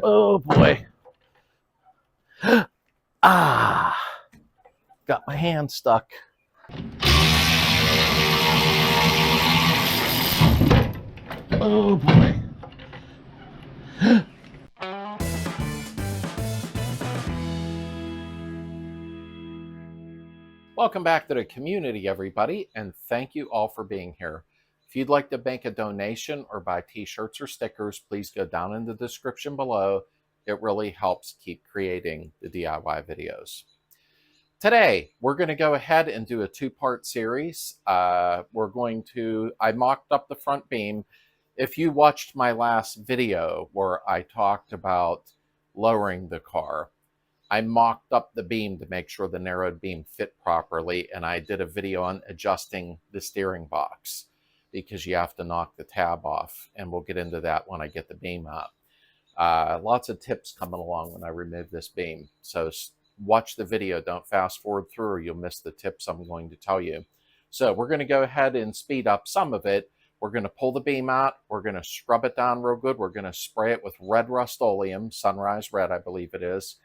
Oh boy. Ah, got my hand stuck. Oh boy. Welcome back to the community, everybody, and thank you all for being here. If you'd like to make a donation or buy t-shirts or stickers, please go down in the description below. It really helps keep creating the DIY videos. Today, we're going to go ahead and do a two-part series. I mocked up the front beam. If you watched my last video where I talked about lowering the car, I mocked up the beam to make sure the narrowed beam fit properly, and I did a video on adjusting the steering box because you have to knock the tab off, and we'll get into that when I get the beam up. Lots of tips coming along when I remove this beam, so watch the video. Don't fast forward through or you'll miss the tips I'm going to tell you. So we're going to go ahead and speed up some of it. We're going to pull the beam out. We're going to scrub it down real good. We're going to spray it with red Rust-Oleum, Sunrise Red, I believe it is.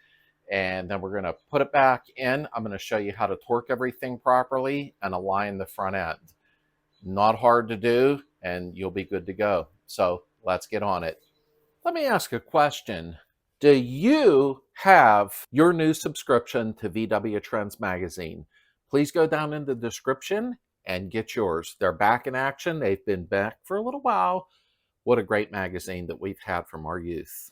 And then we're going to put it back in. I'm going to show you how to torque everything properly and align the front end. Not hard to do, and you'll be good to go. So let's get on it. Let me ask a question. Do you have your new subscription to VW Trends magazine? Please go down in the description and get yours. They're back in action. They've been back for a little while. What a great magazine that we've had from our youth.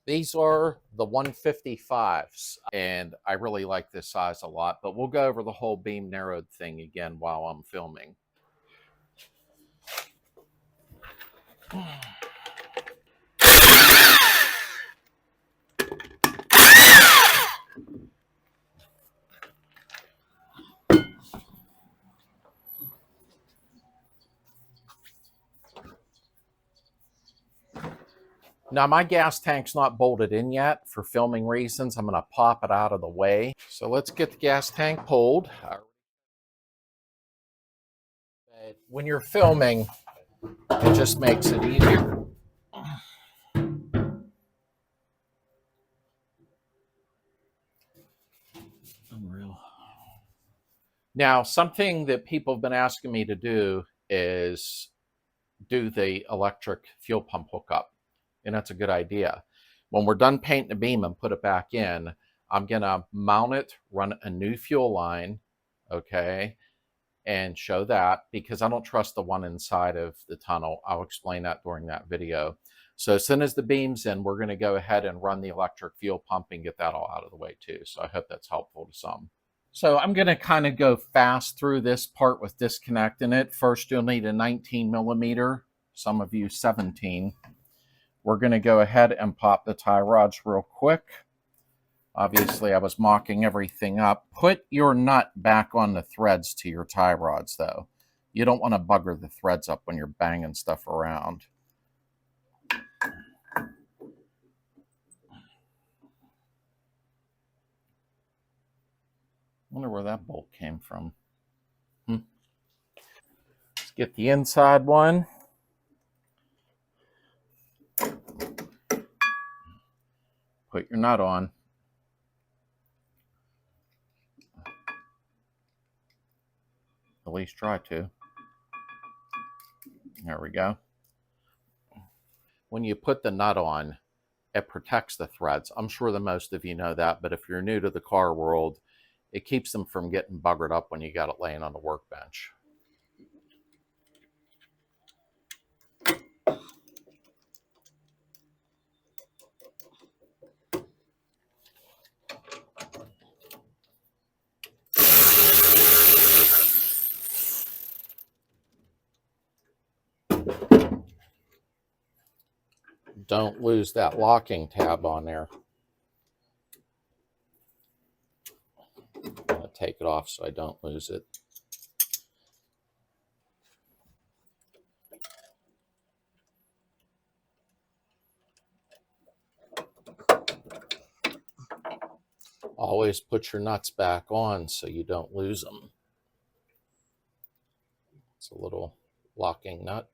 These are the 155s, and I really like this size a lot, but we'll go over the whole beam narrowed thing again while I'm filming. Now, my gas tank's not bolted in yet for filming reasons. I'm going to pop it out of the way. So let's get the gas tank pulled. But when you're filming, it just makes it easier. Unreal. Now, something that people have been asking me to do is do the electric fuel pump hookup. And that's a good idea. When we're done painting the beam and put it back in, I'm going to mount it, run a new fuel line, okay, and show that because I don't trust the one inside of the tunnel. I'll explain that during that video. So as soon as the beam's in, we're going to go ahead and run the electric fuel pump and get that all out of the way too. So I hope that's helpful to some. So I'm going to kind of go fast through this part with disconnecting it. First, you'll need a 19 millimeter, some of you 17. We're going to go ahead and pop the tie rods real quick. Obviously, I was mocking everything up. Put your nut back on the threads to your tie rods, though. You don't want to bugger the threads up when you're banging stuff around. Wonder where that bolt came from. Let's get the inside one. Put your nut on. At least try to. There we go. When you put the nut on, it protects the threads. I'm sure that most of you know that, but if you're new to the car world, it keeps them from getting buggered up when you got it laying on the workbench. Don't lose that locking tab on there. I'm going to take it off so I don't lose it. Always put your nuts back on so you don't lose them. It's a little locking nut.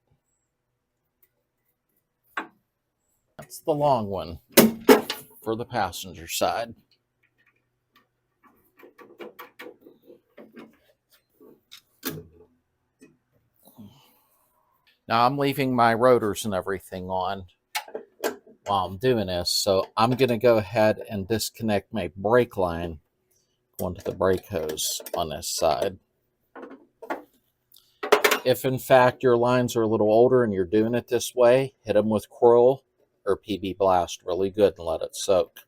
That's the long one for the passenger side. Now I'm leaving my rotors and everything on while I'm doing this, so I'm going to go ahead and disconnect my brake line going to the brake hose on this side. If in fact your lines are a little older and you're doing it this way, hit them with Coil or PB Blast really good and let it soak.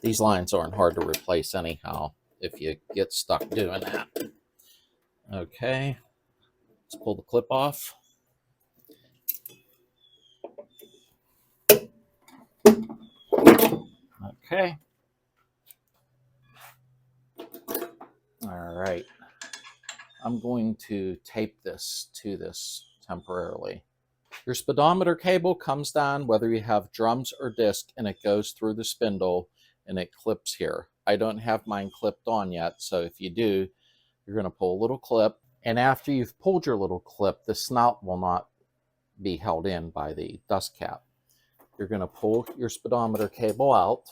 These lines aren't hard to replace anyhow if you get stuck doing that. Okay, let's pull the clip off. Okay. All right. I'm going to tape this to this temporarily. Your speedometer cable comes down whether you have drums or disc, and it goes through the spindle and it clips here. I don't have mine clipped on yet, so if you do, you're going to pull a little clip, and after you've pulled your little clip, the snout will not be held in by the dust cap. You're going to pull your speedometer cable out.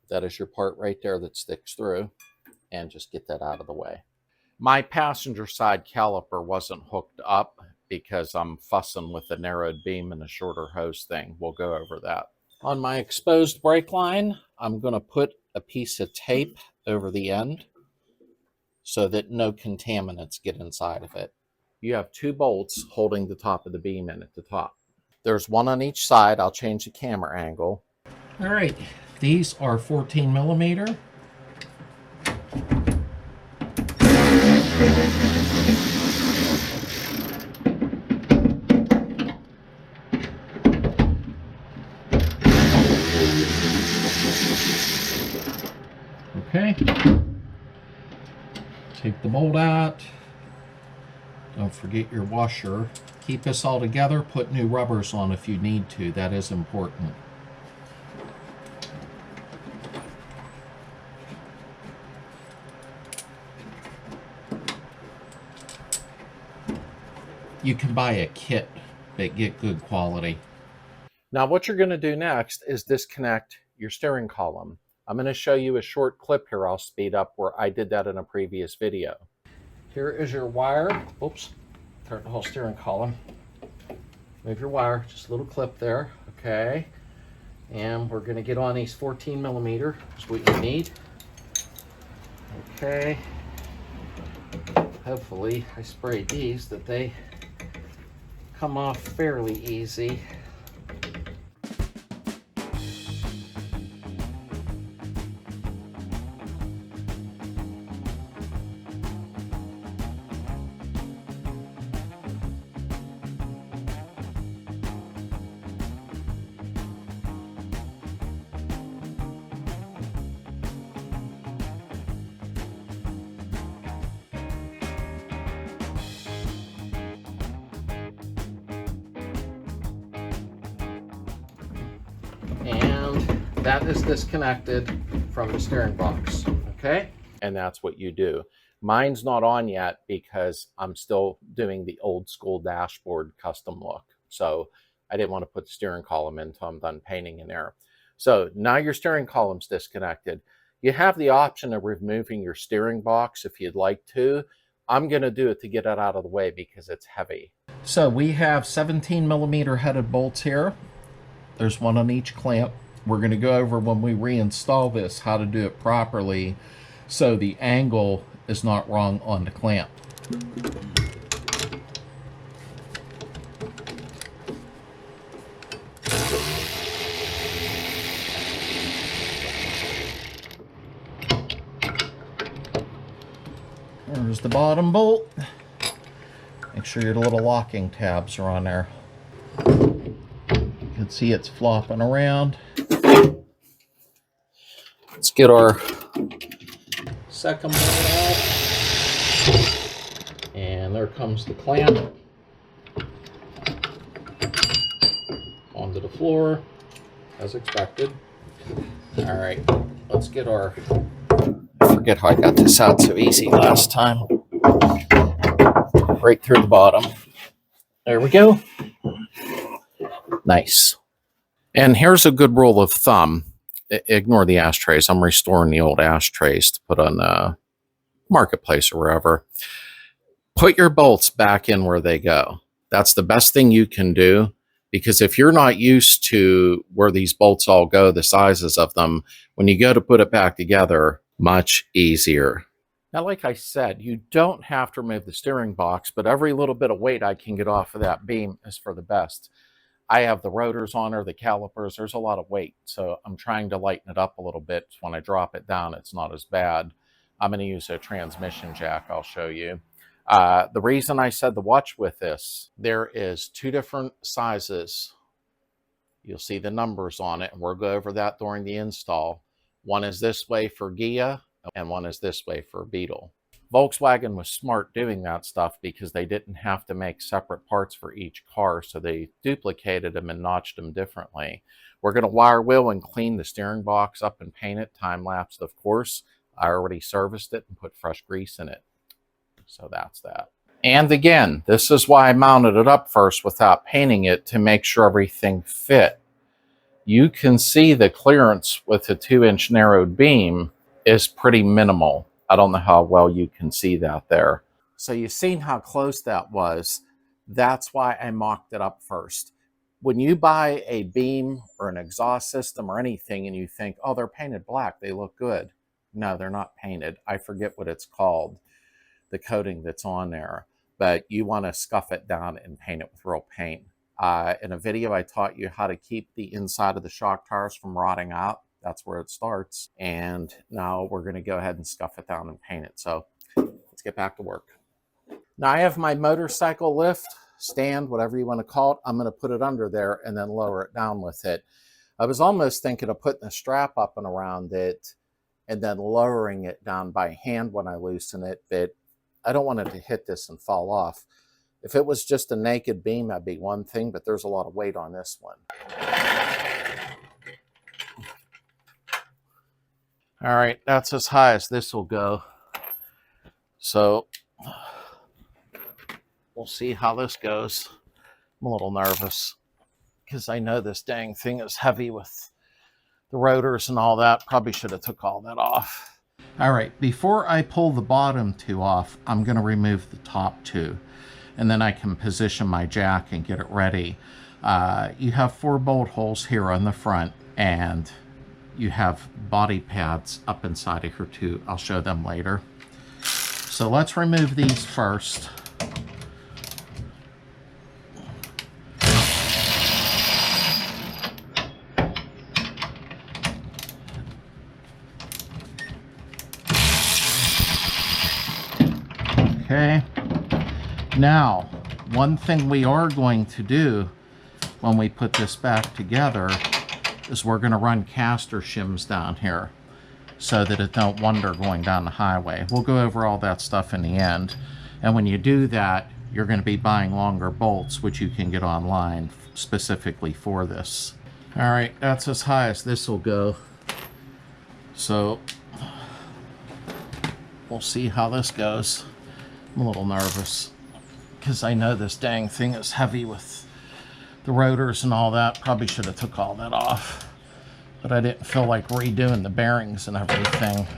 That is your part right there that sticks through, and just get that out of the way. My passenger side caliper wasn't hooked up because I'm fussing with a narrowed beam and a shorter hose thing. We'll go over that. On my exposed brake line, I'm going to put a piece of tape over the end so that no contaminants get inside of it. You have 2 bolts holding the top of the beam in at the top. There's one on each side. I'll change the camera angle. All right, these are 14 millimeter. Okay, take the bolt out. Don't forget your washer. Keep this all together. Put new rubbers on if you need to. That is important. You can buy a kit that get good quality. Now what you're going to do next is disconnect your steering column. I'm going to show you a short clip here. I'll speed up where I did that in a previous video. Here is your wire. Oops, turn the whole steering column. Move your wire, just a little clip there. Okay, and we're going to get on these 14 millimeter. That's what you need. Okay, hopefully I sprayed these that they come off fairly easy. And that is disconnected from the steering box, okay? And that's what you do. Mine's not on yet because I'm still doing the old school dashboard custom look. So I didn't want to put the steering column in until I'm done painting in there. So now your steering column's disconnected. You have the option of removing your steering box if you'd like to. I'm going to do it to get it out of the way because it's heavy. So we have 17 millimeter headed bolts here. There's one on each clamp. We're going to go over when we reinstall this how to do it properly so the angle is not wrong on the clamp. There's the bottom bolt. Make sure your little locking tabs are on there. You can see it's flopping around. Let's get our second bolt out. And there comes the clamp onto the floor as expected. All right, let's get our, I forget how I got this out so easy last time. Right through the bottom. There we go. Nice. And here's a good rule of thumb. Ignore the ashtrays. I'm restoring the old ashtrays to put on Marketplace or wherever. Put your bolts back in where they go. That's the best thing you can do, because if you're not used to where these bolts all go, the sizes of them, when you go to put it back together, much easier. Now, like I said, you don't have to remove the steering box, but every little bit of weight I can get off of that beam is for the best. I have the rotors on her, the calipers, there's a lot of weight, so I'm trying to lighten it up a little bit. When I drop it down, it's not as bad. I'm going to use a transmission jack, I'll show you. The reason I said to watch with this, there is two different sizes. You'll see the numbers on it, and we'll go over that during the install. One is this way for Gia, and one is this way for Beetle. Volkswagen was smart doing that stuff because they didn't have to make separate parts for each car, so they duplicated them and notched them differently. We're going to wire wheel and clean the steering box up and paint it, time-lapsed of course. I already serviced it and put fresh grease in it. So that's that. And again, this is why I mounted it up first without painting it, to make sure everything fit. You can see the clearance with the 2-inch narrowed beam is pretty minimal. I don't know how well you can see that there. So you've seen how close that was. That's why I mocked it up first. When you buy a beam or an exhaust system or anything and you think, oh, they're painted black, they look good. No, they're not painted. I forget what it's called, the coating that's on there. But you want to scuff it down and paint it with real paint. In a video, I taught you how to keep the inside of the shock tires from rotting out. That's where it starts. And now we're going to go ahead and scuff it down and paint it. So let's get back to work. Now I have my motorcycle lift, stand, whatever you want to call it. I'm going to put it under there and then lower it down with it. I was almost thinking of putting a strap up and around it and then lowering it down by hand when I loosen it, but I don't want it to hit this and fall off. If it was just a naked beam, that'd be one thing, but there's a lot of weight on this one. All right, that's as high as this will go. So we'll see how this goes. I'm a little nervous because I know this dang thing is heavy with the rotors and all that. Probably should have took all that off. All right, before I pull the bottom two off, I'm going to remove the top two, and then I can position my jack and get it ready. You have 4 bolt holes here on the front, and you have body pads up inside of here too. I'll show them later. So let's remove these first. Okay, now one thing we are going to do when we put this back together is we're going to run caster shims down here so that it don't wander going down the highway. We'll go over all that stuff in the end, and when you do that, you're going to be buying longer bolts, which you can get online specifically for this. All right, that's as high as this will go, so we'll see how this goes. I'm a little nervous because I know this dang thing is heavy with the rotors and all that. Probably should have took all that off, but I didn't feel like redoing the bearings and everything.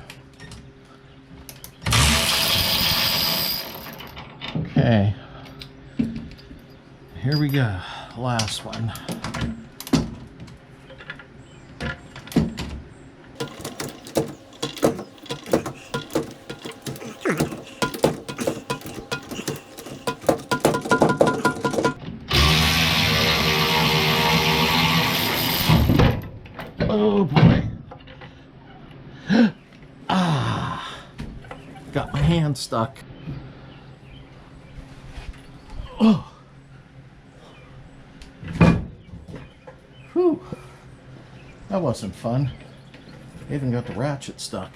Okay, here we go, last one. Oh boy. Got my hand stuck. Oh. Whew. That wasn't fun. Even got the ratchet stuck.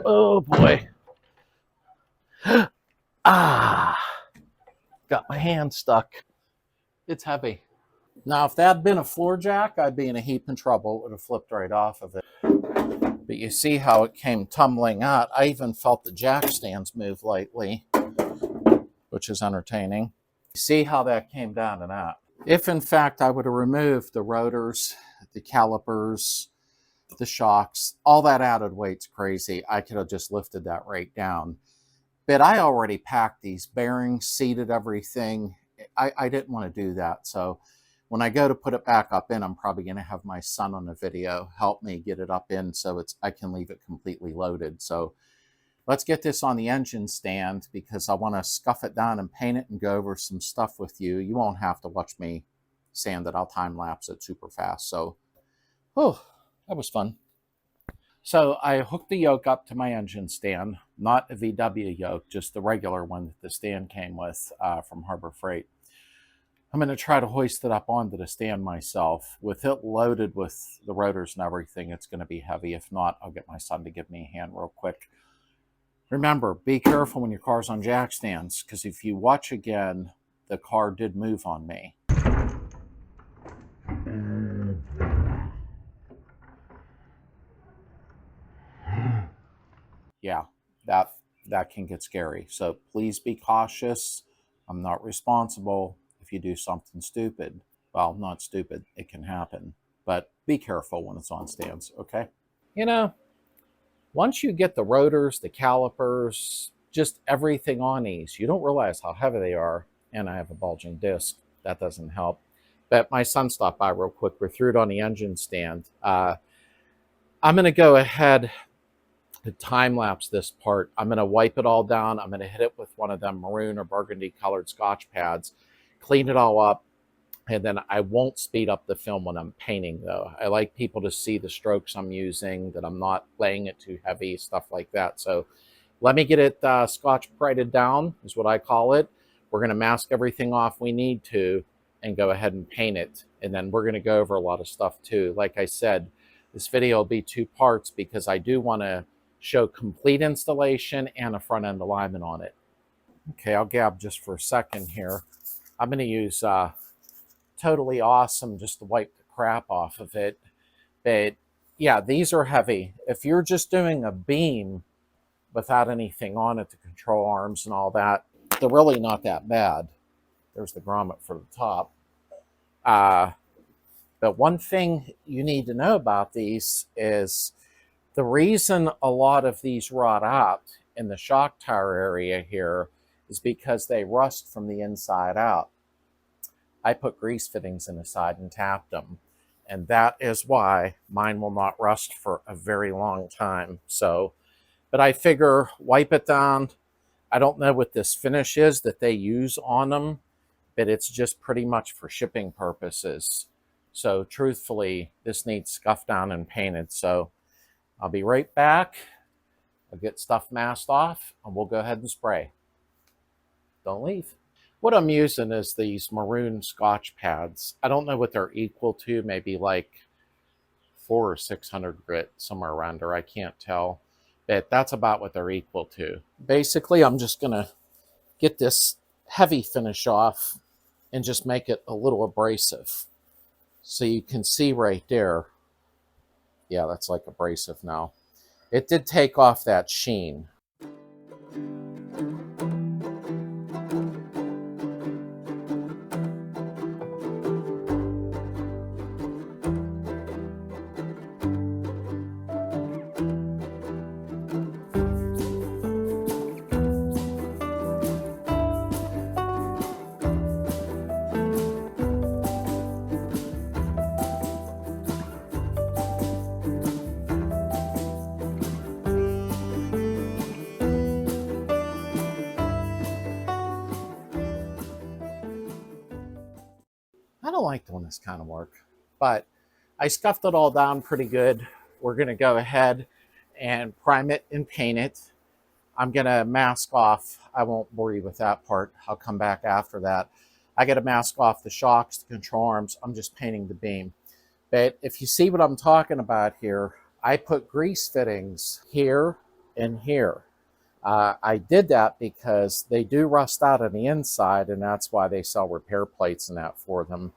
Oh boy. Got my hand stuck. It's heavy. Now, if that had been a floor jack, I'd be in a heap of trouble. It would have flipped right off of it. But you see how it came tumbling out. I even felt the jack stands move lightly, which is entertaining. See how that came down and out. If, in fact, I would have removed the rotors, the calipers, the shocks, all that added weight's crazy. I could have just lifted that right down. But I already packed these bearings, seated everything. I didn't want to do that. So when I go to put it back up in, I'm probably going to have my son on the video help me get it up in so I can leave it completely loaded. So let's get this on the engine stand because I want to scuff it down and paint it and go over some stuff with you. You won't have to watch me sand it. I'll time lapse it super fast. So, oh, that was fun. So I hooked the yoke up to my engine stand, not a VW yoke, just the regular one that the stand came with from Harbor Freight. I'm going to try to hoist it up onto the stand myself. With it loaded with the rotors and everything, it's going to be heavy. If not, I'll get my son to give me a hand real quick. Remember, be careful when your car's on jack stands, because if you watch again, the car did move on me. Yeah, that can get scary. So please be cautious. I'm not responsible if you do something stupid. Well, not stupid, it can happen. But be careful when it's on stands, okay? You know, once you get the rotors, the calipers, just everything on these, you don't realize how heavy they are. And I have a bulging disc. That doesn't help. But my son stopped by real quick. We threw it on the engine stand. I'm going to go ahead to time lapse this part. I'm going to wipe it all down. I'm going to hit it with one of them maroon or burgundy colored Scotch pads, clean it all up, and then I won't speed up the film when I'm painting though. I like people to see the strokes I'm using, that I'm not laying it too heavy, stuff like that. So let me get it Scotch prided down is what I call it. We're going to mask everything off we need to and go ahead and paint it. And then we're going to go over a lot of stuff too. Like I said, this video will be 2 parts because I do want to show complete installation and a front end alignment on it. Okay, I'll gab just for a second here. I'm going to use Totally Awesome just to wipe the crap off of it. But yeah, these are heavy. If you're just doing a beam without anything on it, the control arms and all that, they're really not that bad. There's the grommet for the top. But one thing you need to know about these is the reason a lot of these rot out in the shock tower area here is because they rust from the inside out. I put grease fittings in the side and tapped them. And that is why mine will not rust for a very long time. So, but I figure wipe it down. I don't know what this finish is that they use on them, but it's just pretty much for shipping purposes. So truthfully, this needs scuffed down and painted. So I'll be right back. I'll get stuff masked off and we'll go ahead and spray. Don't leave. What I'm using is these maroon Scotch pads. I don't know what they're equal to, maybe like 400 or 600 grit, somewhere around there. I can't tell, but that's about what they're equal to. Basically, I'm just gonna get this heavy finish off and just make it a little abrasive. So you can see right there, yeah, that's like abrasive now. It did take off that sheen. I don't like doing this kind of work, but I scuffed it all down pretty good. We're going to go ahead and prime it and paint it. I'm going to mask off. I won't bore you with that part. I'll come back after that. I got to mask off the shocks, the control arms. I'm just painting the beam. But if you see what I'm talking about here, I put grease fittings here and here. I did that because they do rust out on the inside, and that's why they sell repair plates and that for them.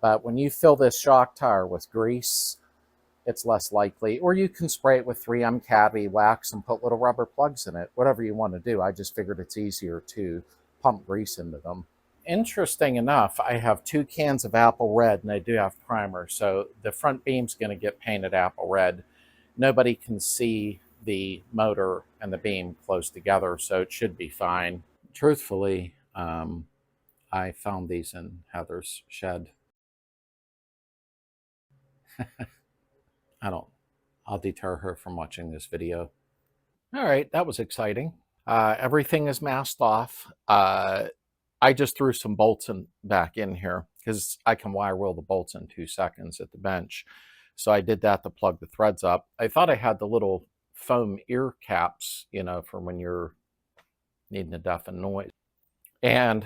But when you fill this shock tire with grease, it's less likely. Or you can spray it with 3M cavity wax and put little rubber plugs in it, whatever you want to do. I just figured it's easier to pump grease into them. Interesting enough, I have 2 cans of apple red, and they do have primer, so the front beam's going to get painted apple red. Nobody can see the motor and the beam close together, so it should be fine. Truthfully, I found these in Heather's shed. I'll deter her from watching this video. All right, that was exciting. Everything is masked off. I just threw some bolts back in here because I can wire wheel the bolts in 2 seconds at the bench. So I did that to plug the threads up. I thought I had the little foam ear caps, you know, for when you're needing to deafen noise. And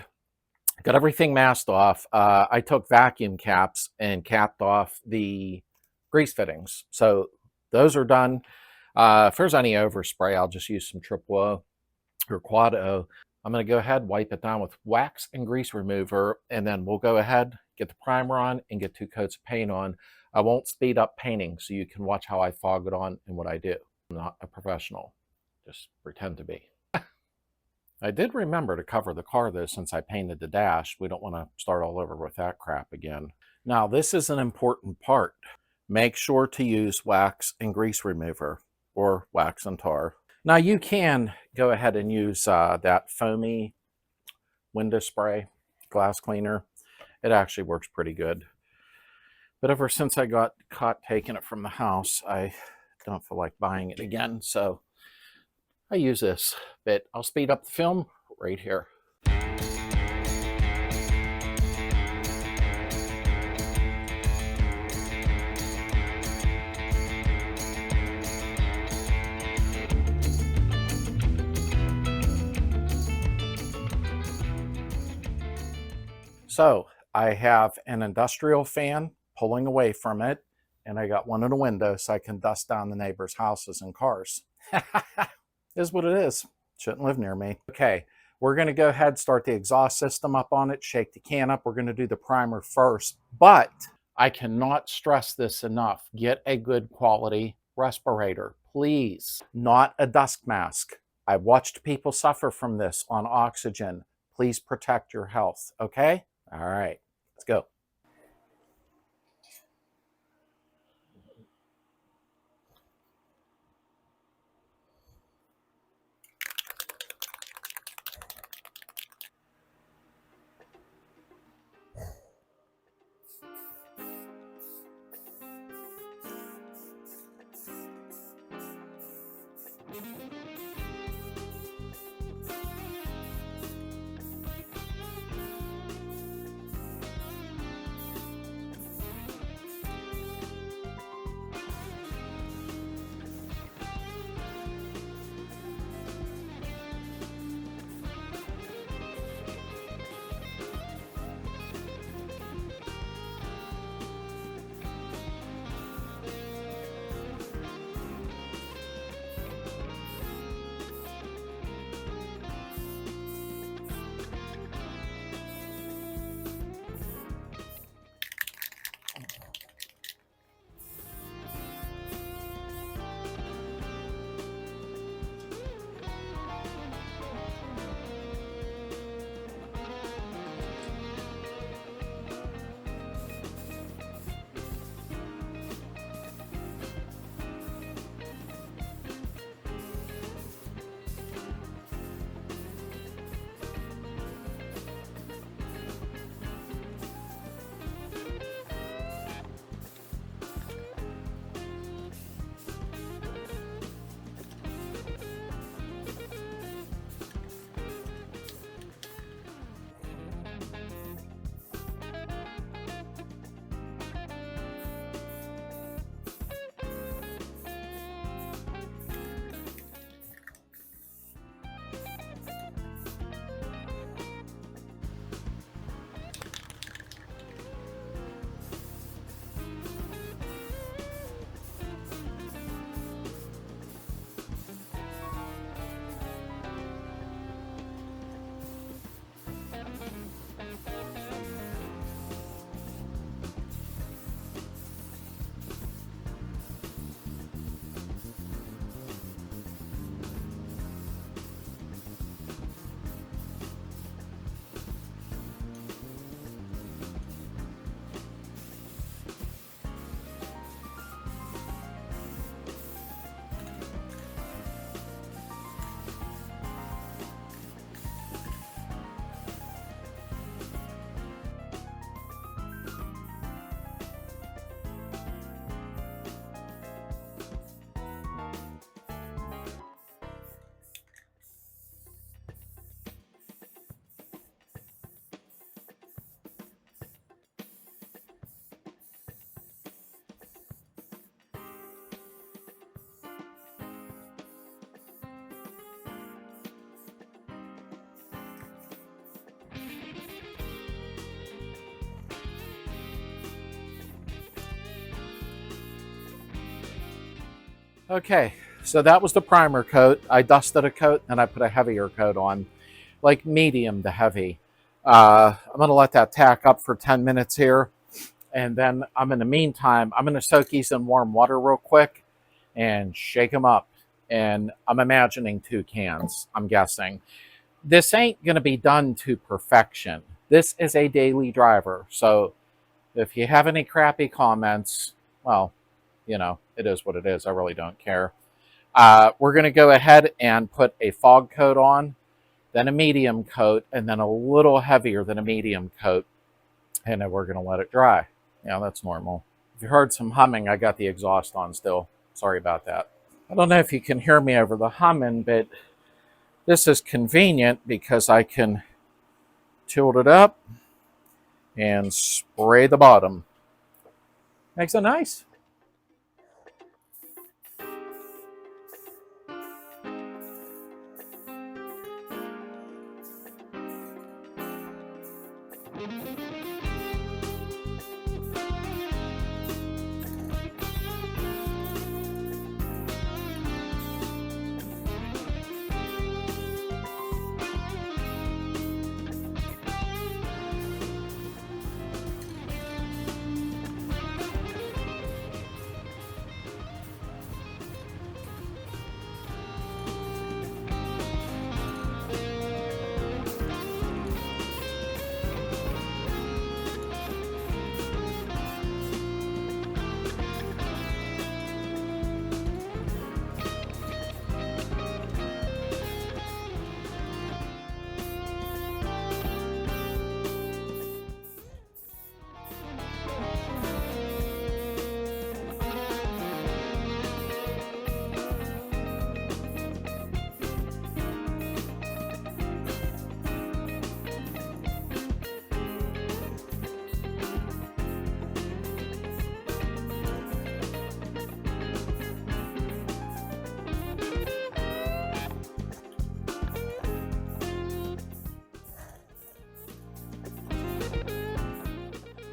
got everything masked off. I took vacuum caps and capped off the grease fittings. So those are done. If there's any overspray, I'll just use some triple O or quad O. I'm going to go ahead, wipe it down with wax and grease remover, and then we'll go ahead, get the primer on, and get 2 coats of paint on. I won't speed up painting, so you can watch how I fog it on and what I do. I'm not a professional, just pretend to be. I did remember to cover the car, though, since I painted the dash. We don't want to start all over with that crap again. Now, this is an important part. Make sure to use wax and grease remover, or wax and tar. Now, you can go ahead and use that foamy window spray, glass cleaner. It actually works pretty good. But ever since I got caught taking it from the house, I don't feel like buying it again. So I use this, but I'll speed up the film right here. So I have an industrial fan pulling away from it, and I got one in the window so I can dust down the neighbors' houses and cars. Is what it is. Shouldn't live near me. Okay, we're going to go ahead and start the exhaust system up on it, shake the can up. We're going to do the primer first, but I cannot stress this enough. Get a good quality respirator, please. Not a dust mask. I've watched people suffer from this on oxygen. Please protect your health, okay? All right, let's go. Okay, so that was the primer coat. I dusted a coat and I put a heavier coat on, like medium to heavy. I'm going to let that tack up for 10 minutes here. And then in the meantime, I'm going to soak these in warm water real quick and shake them up. And I'm imagining 2 cans, I'm guessing. This ain't going to be done to perfection. This is a daily driver. So if you have any crappy comments, well, you know, it is what it is. I really don't care. We're going to go ahead and put a fog coat on, then a medium coat, and then a little heavier than a medium coat. And then we're going to let it dry. Yeah, that's normal. If you heard some humming, I got the exhaust on still. Sorry about that. I don't know if you can hear me over the humming, but this is convenient because I can tilt it up and spray the bottom. Makes it nice.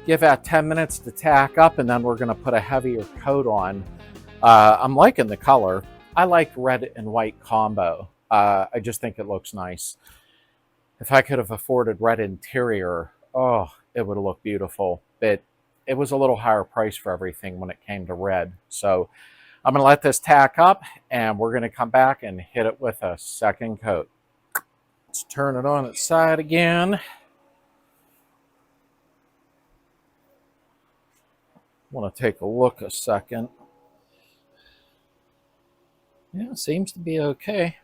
Give that 10 minutes to tack up, and then we're going to put a heavier coat on. I'm liking the color. I like red and white combo. I just think it looks nice. If I could have afforded red interior, oh, it would have looked beautiful. But it was a little higher price for everything when it came to red. So I'm going to let this tack up, and we're going to come back and hit it with a second coat. Let's turn it on its side again. Want to take a look a second. Yeah, seems to be okay.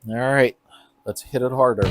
All right, let's hit it harder.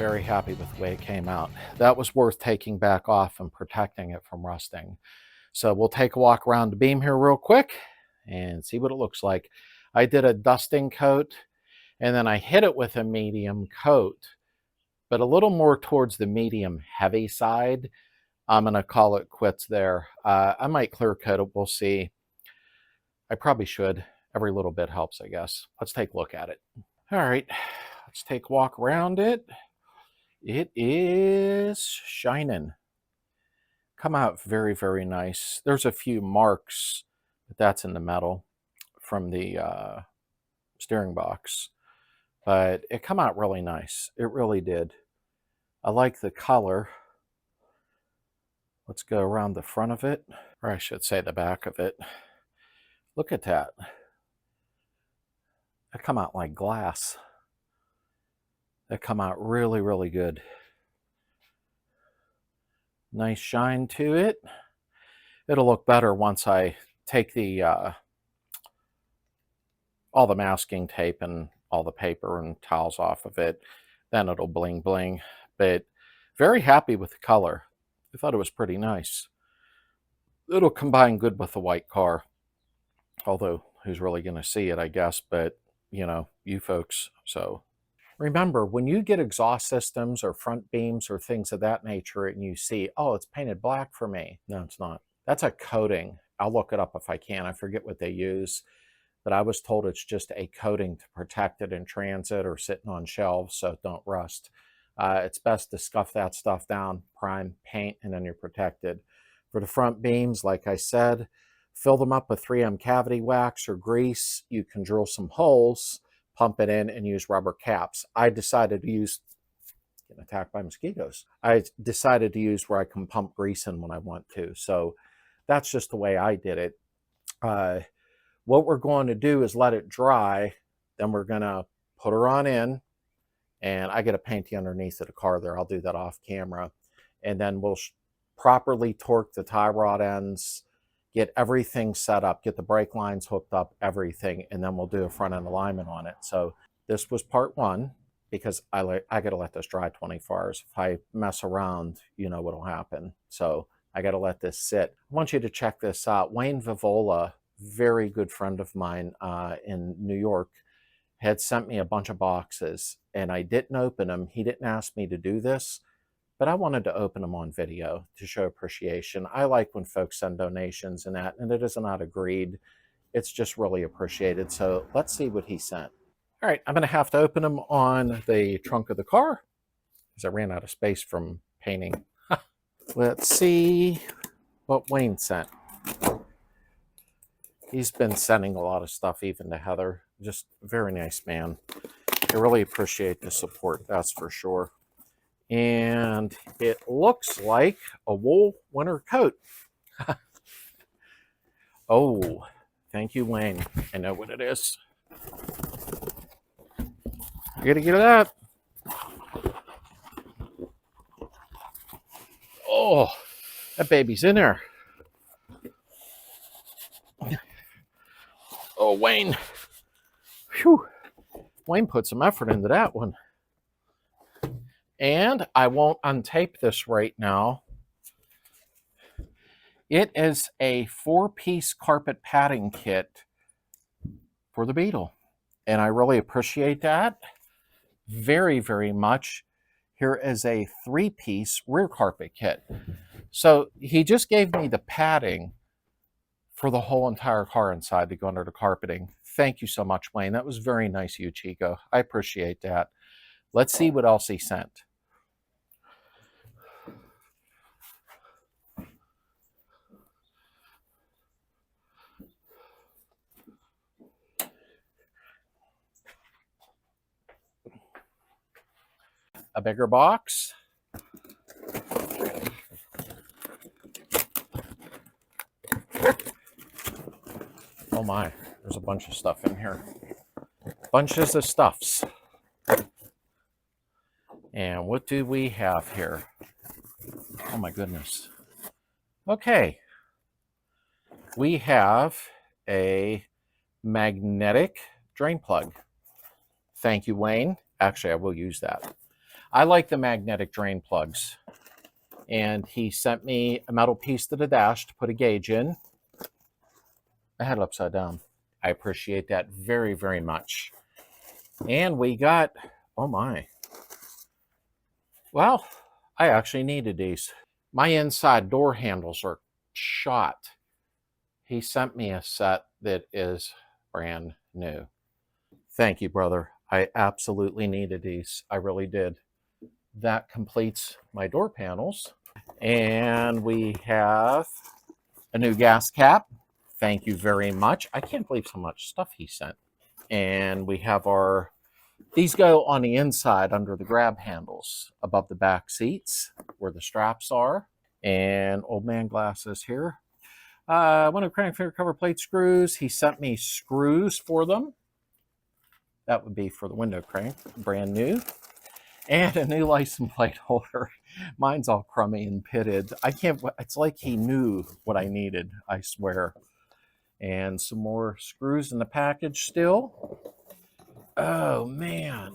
very happy with the way it came out. That was worth taking back off and protecting it from rusting. So we'll take a walk around the beam here real quick and see what it looks like. I did a dusting coat and then I hit it with a medium coat, but a little more towards the medium heavy side. I'm going to call it quits there. I might clear coat it. We'll see. I probably should. Every little bit helps, I guess. Let's take a look at it. All right, let's take a walk around it. It is shining. Come out very, very nice. There's a few marks, but that's in the metal from the steering box. But it come out really nice. It really did. I like the color. Let's go around the front of it, or I should say the back of it. Look at that. It come out like glass. It come out really, really good. Nice shine to it. It'll look better once I take the all the masking tape and all the paper and towels off of it. Then it'll bling bling. But very happy with the color. I thought it was pretty nice. It'll combine good with the white car. Although, who's really going to see it, I guess. But, you know, you folks. So remember, when you get exhaust systems or front beams or things of that nature and you see, oh, it's painted black for me. No, it's not. That's a coating. I'll look it up if I can. I forget what they use. But I was told it's just a coating to protect it in transit or sitting on shelves so it don't rust. It's best to scuff that stuff down, prime, paint, and then you're protected. For the front beams, like I said, fill them up with 3M cavity wax or grease. You can drill some holes, pump it in, and use rubber caps. I decided to use, getting attacked by mosquitoes. I decided to use where I can pump grease in when I want to. So that's just the way I did it. What we're going to do is let it dry. Then we're going to put her on in. And I got to paint the underneath of the car there. I'll do that off camera. And then we'll properly torque the tie rod ends, get everything set up, get the brake lines hooked up, everything. And then we'll do a front end alignment on it. So this was part one because I got to let this dry 24 hours. If I mess around, you know what'll happen. So I got to let this sit. I want you to check this out. Wayne Vivola, very good friend of mine in New York, had sent me a bunch of boxes and I didn't open them. He didn't ask me to do this, but I wanted to open them on video to show appreciation. I like when folks send donations and that, and it is not agreed. It's just really appreciated. So let's see what he sent. All right, I'm going to have to open them on the trunk of the car because I ran out of space from painting. Let's see what Wayne sent. He's been sending a lot of stuff even to Heather. Just very nice man. I really appreciate the support, that's for sure. And it looks like a wool winter coat. Oh, thank you, Wayne. I know what it is. I gotta get that. Oh, that baby's in there. Oh, Wayne. Whew. Wayne put some effort into that one. And I won't untape this right now. It is a 4-piece carpet padding kit for the Beetle. And I really appreciate that very, very much. Here is a 3-piece rear carpet kit. So he just gave me the padding for the whole entire car inside to go under the carpeting. Thank you so much, Wayne. That was very nice of you, Chico. I appreciate that. Let's see what else he sent. A bigger box. Oh my, there's a bunch of stuff in here. Bunches of stuffs. And what do we have here? Oh my goodness. Okay. We have a magnetic drain plug. Thank you, Wayne. Actually, I will use that. I like the magnetic drain plugs. And he sent me a metal piece to the dash to put a gauge in. I had it upside down. I appreciate that very, very much. And we got, oh my. Well, I actually needed these. My inside door handles are shot. He sent me a set that is brand new. Thank you, brother. I absolutely needed these. I really did. That completes my door panels. And we have a new gas cap. Thank you very much. I can't believe how much stuff he sent. And we have our, these go on the inside under the grab handles above the back seats where the straps are. And old man glasses here. One of crank finger cover plate screws. He sent me screws for them. That would be for the window crank, brand new. And a new license plate holder. Mine's all crummy and pitted. I can't, it's like he knew what I needed, I swear. And some more screws in the package still. Oh man.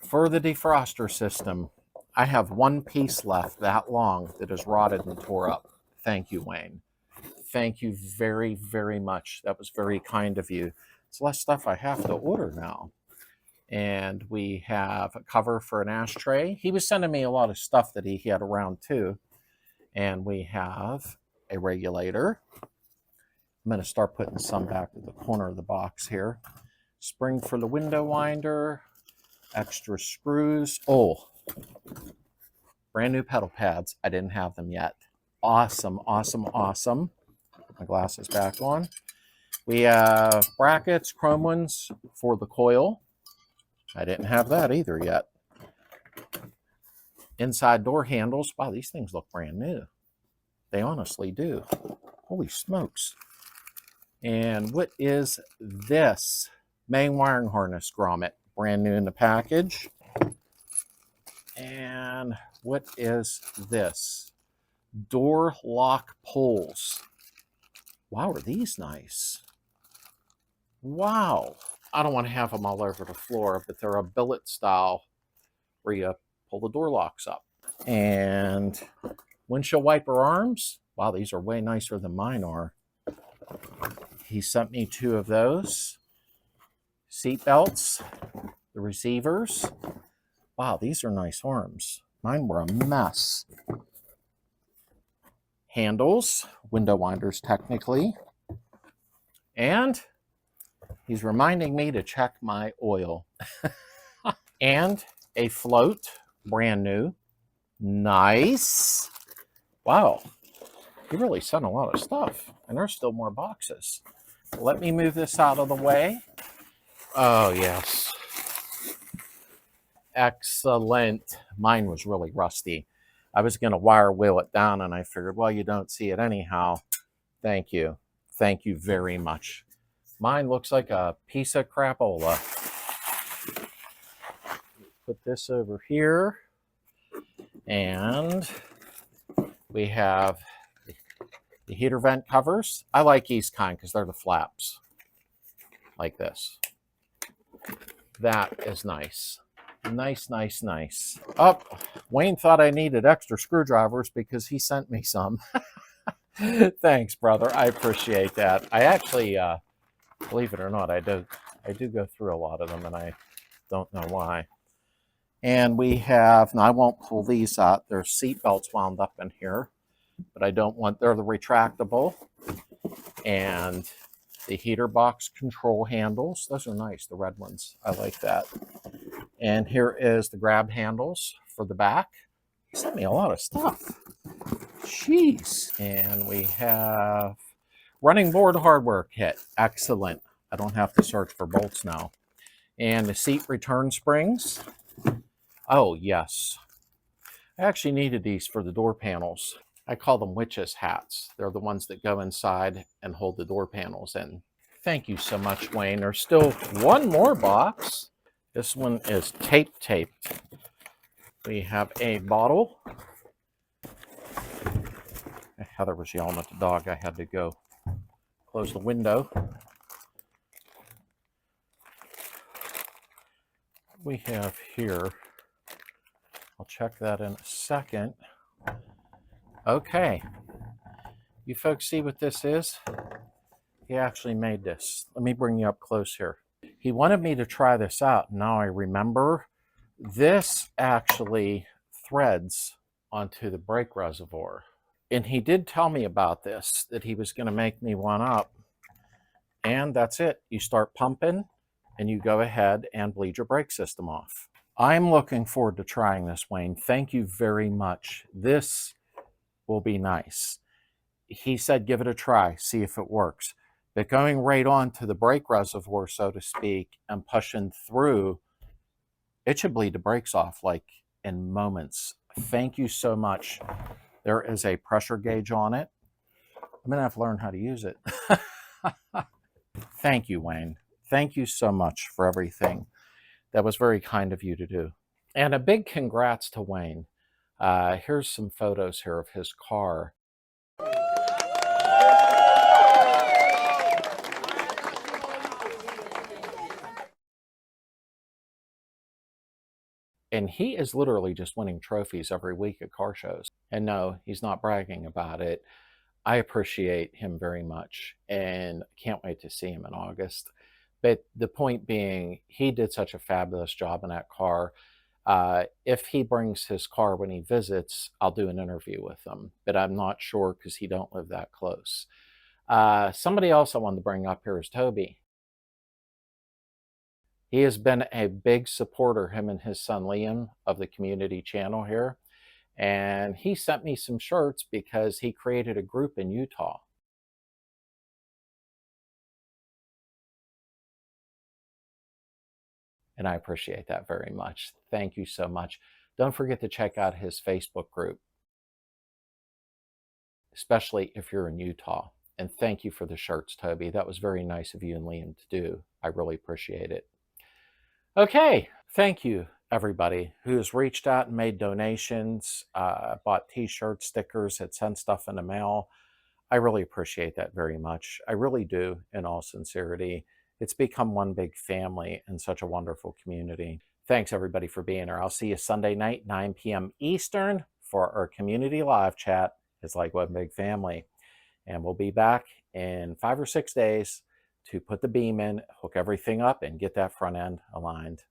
For the defroster system, I have one piece left that long that is rotted and tore up. Thank you, Wayne. Thank you very, very much. That was very kind of you. It's less stuff I have to order now. And we have a cover for an ashtray. He was sending me a lot of stuff that he had around too. And we have a regulator. I'm going to start putting some back to the corner of the box here. Spring for the window winder. Extra screws. Oh, brand new pedal pads. I didn't have them yet. Awesome, awesome, awesome. Put my glasses back on. We have brackets, chrome ones for the coil. I didn't have that either yet. Inside door handles. Wow, these things look brand new. They honestly do. Holy smokes. And what is this? Main wiring harness grommet. Brand new in the package. And what is this? Door lock pulls. Wow, are these nice? Wow. I don't want to have them all over the floor, but they're a billet style where you pull the door locks up. And windshield wiper arms. Wow, these are way nicer than mine are. He sent me 2 of those. Seat belts, the receivers. Wow, these are nice arms. Mine were a mess. Handles, window winders technically. And he's reminding me to check my oil. And a float, brand new. Nice. Wow, he really sent a lot of stuff. And there's still more boxes. Let me move this out of the way. Oh, yes. Excellent. Mine was really rusty. I was going to wire wheel it down, and I figured, well, you don't see it anyhow. Thank you. Thank you very much. Mine looks like a piece of crapola. Put this over here. And we have the heater vent covers. I like these kind because they're the flaps. Like this. That is nice. Nice, nice, nice. Oh, Wayne thought I needed extra screwdrivers because he sent me some. Thanks, brother. I appreciate that. I actually, believe it or not, I do go through a lot of them, and I don't know why. And we have, now I won't pull these out. There's seat belts wound up in here, but I don't want, they're the retractable. And the heater box control handles. Those are nice, the red ones. I like that. And here is the grab handles for the back. He sent me a lot of stuff. Jeez. And we have running board hardware kit. Excellent. I don't have to search for bolts now. And the seat return springs. Oh, yes. I actually needed these for the door panels. I call them witches' hats. They're the ones that go inside and hold the door panels in. Thank you so much, Wayne. There's still one more box. This one is taped. We have a bottle. Heather was yelling at the dog. I had to go close the window. We have here I'll check that in a second. Okay. You folks see what this is? He actually made this. Let me bring you up close here. He wanted me to try this out. Now I remember this actually threads onto the brake reservoir. And he did tell me about this, that he was going to make me one up. And that's it. You start pumping and you go ahead and bleed your brake system off. I'm looking forward to trying this, Wayne. Thank you very much. This will be nice. He said, give it a try, see if it works. But going right on to the brake reservoir, so to speak, and pushing through, it should bleed the brakes off like in moments. Thank you so much. There is a pressure gauge on it. I'm going to have to learn how to use it. Thank you, Wayne. Thank you so much for everything. That was very kind of you to do. And a big congrats to Wayne. Here's some photos here of his car. And he is literally just winning trophies every week at car shows. And no, he's not bragging about it. I appreciate him very much and can't wait to see him in August. But the point being, he did such a fabulous job in that car. If he brings his car when he visits, I'll do an interview with him, but I'm not sure because he don't live that close. Somebody else I wanted to bring up here is Toby. He has been a big supporter, him and his son Liam, of the community channel here. And he sent me some shirts because he created a group in Utah. And I appreciate that very much. Thank you so much. Don't forget to check out his Facebook group, especially if you're in Utah. And thank you for the shirts, Toby. That was very nice of you and Liam to do. I really appreciate it. Okay, thank you, everybody who has reached out and made donations, bought T-shirts, stickers, had sent stuff in the mail. I really appreciate that very much. I really do, in all sincerity. It's become one big family and such a wonderful community. Thanks, everybody, for being here. I'll see you Sunday night, 9 p.m. Eastern, for our community live chat. It's like one big family. And we'll be back in 5 or 6 days to put the beam in, hook everything up, and get that front end aligned.